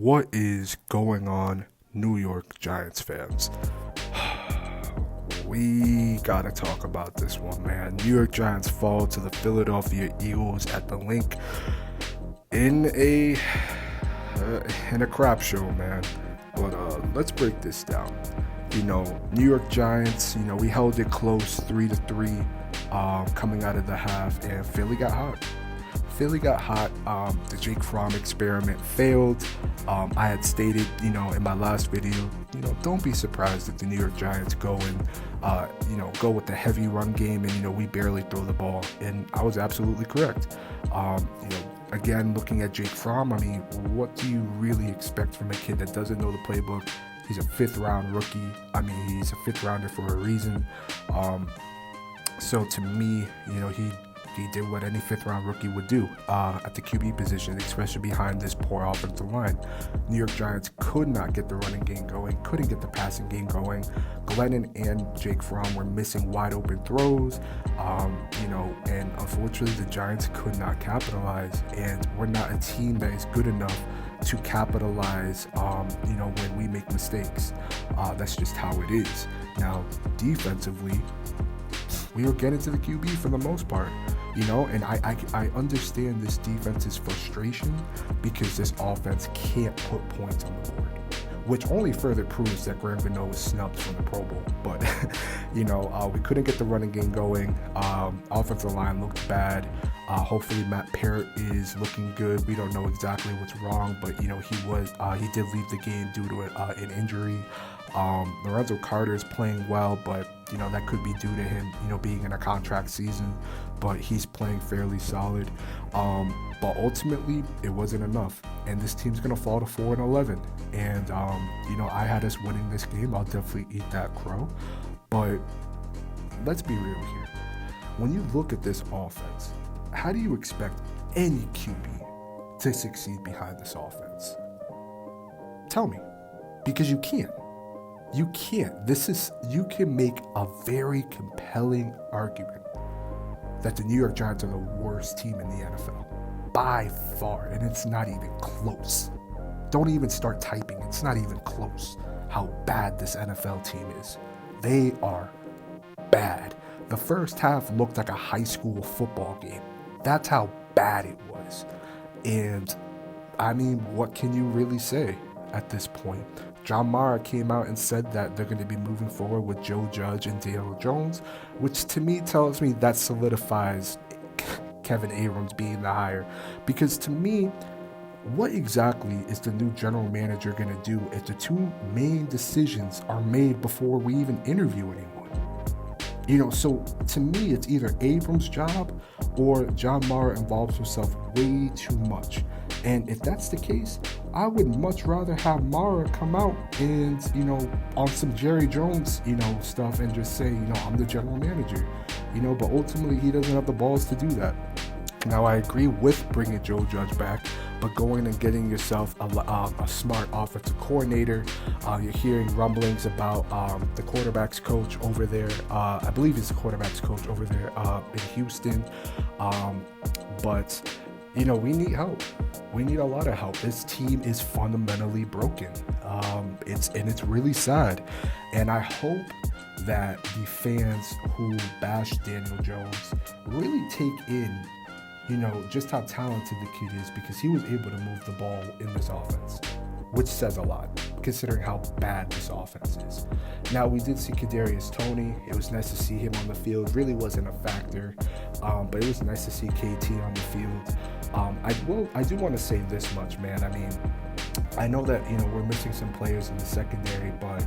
What is going on, New York Giants fans? We gotta talk about this one, man. New York Giants fall to the Philadelphia Eagles at the Link in a crap show, man. But let's break this down. New York Giants. We held it close, 3-3, coming out of the half, and Philly got hot. The Jake Fromm experiment failed. I had stated, in my last video, don't be surprised if the New York Giants go go with the heavy run game and, we barely throw the ball. And I was absolutely correct. Again, looking at Jake Fromm, what do you really expect from a kid that doesn't know the playbook? He's a 5th round rookie. He's a 5th rounder for a reason. So to me, he did what any 5th round rookie would do at the QB position, especially behind this poor offensive line. New York Giants could not get the running game going, couldn't get the passing game going. Glennon and Jake Fromm were missing wide open throws, and unfortunately the Giants could not capitalize. And we're not a team that is good enough to capitalize, when we make mistakes. That's just how it is. Now, defensively, we were getting to the QB for the most part, and I understand this defense's frustration because this offense can't put points on the board, which only further proves that Graham Gano was snubbed from the Pro Bowl. But, we couldn't get the running game going. Offensive line looked bad. Hopefully Matt Parrott is looking good. We don't know exactly what's wrong, but, he did leave the game due to an injury. Lorenzo Carter is playing well, but that could be due to him being in a contract season, but he's playing fairly solid. But ultimately it wasn't enough, and this team's gonna fall to 4-11. And I had us winning this game. I'll definitely eat that crow. But let's be real here. When you look at this offense, how do you expect any QB to succeed behind this offense? Tell me, because you can't. You can't. You can make a very compelling argument that the New York Giants are the worst team in the NFL by far, and it's not even close. Don't even start typing. It's not even close how bad this NFL team is. They are bad. The first half looked like a high school football game. That's how bad it was. And what can you really say at this point? John Mara came out and said that they're going to be moving forward with Joe Judge and Daniel Jones, which to me tells me that solidifies Kevin Abrams being the hire. Because to me, what exactly is the new general manager going to do if the two main decisions are made before we even interview anyone? So to me, it's either Abrams' job or John Mara involves himself way too much. And if that's the case, I would much rather have Mara come out and, on some Jerry Jones, stuff and just say, I'm the general manager, but ultimately he doesn't have the balls to do that. Now, I agree with bringing Joe Judge back, but going and getting yourself a smart offensive coordinator. You're hearing rumblings about the quarterback's coach over there. I believe he's the quarterback's coach over there in Houston. But we need help. We need a lot of help. This team is fundamentally broken. It's really sad. And I hope that the fans who bash Daniel Jones really take in, just how talented the kid is, because he was able to move the ball in this offense, which says a lot considering how bad this offense is. Now, we did see Kadarius Toney. It was nice to see him on the field. Really wasn't a factor, but it was nice to see KT on the field. I do want to say this much, man. I know that, we're missing some players in the secondary, but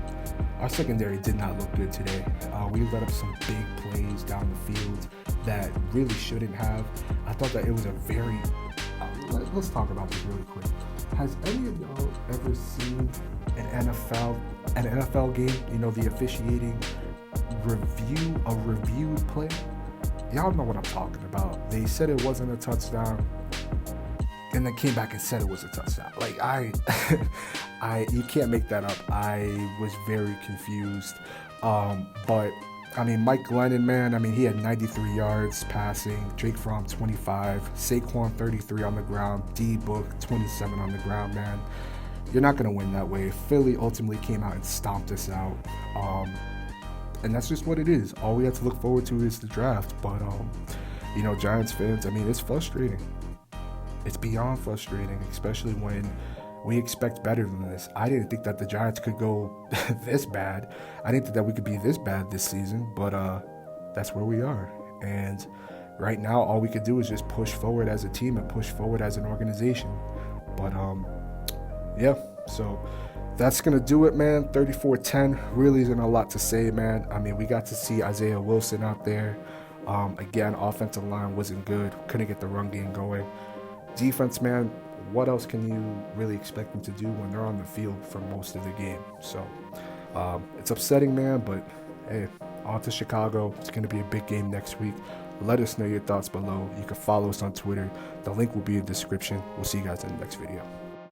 our secondary did not look good today. We let up some big plays down the field that really shouldn't have. I thought that it was a very... let's talk about this really quick. Has any of y'all ever seen an NFL game, the officiating a reviewed play? Y'all know what I'm talking about. They said it wasn't a touchdown, and then came back and said it was a touchdown. You can't make that up. I was very confused. But Mike Glennon, man, he had 93 yards passing. Jake Fromm, 25. Saquon, 33 on the ground. D-Book, 27 on the ground, man. You're not going to win that way. Philly ultimately came out and stomped us out. And that's just what it is. All we have to look forward to is the draft. But, Giants fans, I mean, it's frustrating. It's beyond frustrating, especially when we expect better than this. I didn't think that the Giants could go this bad. I didn't think that we could be this bad this season, but that's where we are. And right now, all we could do is just push forward as a team and push forward as an organization. But yeah, so that's going to do it, man. 34-10 really isn't a lot to say, man. I mean, we got to see Isaiah Wilson out there. Again, offensive line wasn't good. Couldn't get the run game going. Defense, man, what else can you really expect them to do when they're on the field for most of the game? So it's upsetting, man, but hey, on to Chicago. It's going to be a big game next week. Let us know your thoughts below. You can follow us on Twitter. The link will be in the description. We'll see you guys in the next video.